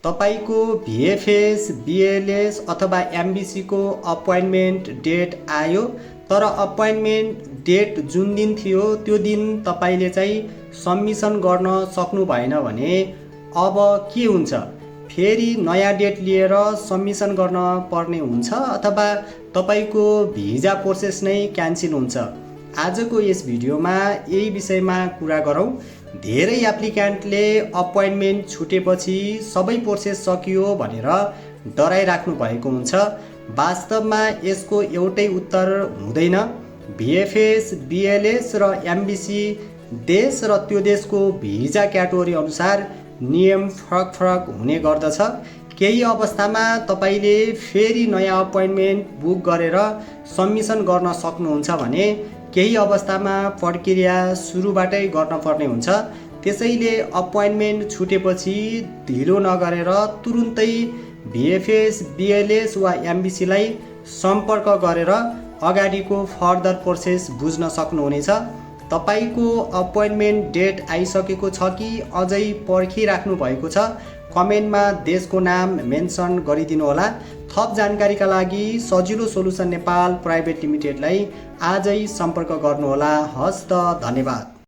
तपाईको भिएफएस, बिएलएस अथवा एमबिसी को अपोइन्टमेन्ट डेट आयो, तर अपोइन्टमेन्ट डेट जुन दिन थियो त्यो दिन तपाईले चाहिँ सबमिसन गर्न सक्नु भएन भने अब के हुन्छ? फेरि नयाँ डेट लिएर सबमिसन गर्न पर्ने हुन्छ अथवा तपाईको भिजा प्रोसेस नै क्यान्सल हुन्छ? आजको यस भिडियोमा यही विषयमा कुरा गरौँ। धेरै एप्लिकेन्टले अपोइन्टमेन्ट छुटेपछि सबै प्रोसेस सकियो भनेर डराइराख्नु भएको हुन्छ। वास्तवमा यसको एउटै उत्तर हुँदैन। भिएफएस, बिएलएस र एमबिसी देश र त्यो देशको भिजा क्याटेगोरी अनुसार नियम फरक फरक हुने गर्दछ। केही अवस्थामा तपाईले फेरि नयाँ अपोइन्टमेन्ट बुक गरेर सबमिसन गर्न सक्नुहुन्छ भने केही अवस्थामा प्रक्रिया सुरुबाटै गर्न पर्ने हुन्छ। त्यसैले अपोइन्टमेन्ट छुटेपछि ढिलो नगरेर तुरुन्तै भिएफएस, बिएलएस वा एमबिसीलाई सम्पर्क गरेर अगाडिको फर्दर प्रोसेस बुझ्न सक्नुहुनेछ। तपाईको अपोइन्टमेन्ट डेट आइसकेको छ कि अझै पर्खिराख्नु भएको छ? कमेन्टमा देशको नाम मेन्सन गरिदिनु होला। थप जानकारीका लागि सजिलो सोलुसन नेपाल प्राइभेट लिमिटेडलाई आजै सम्पर्क गर्नुहोला। हस्त, धन्यवाद।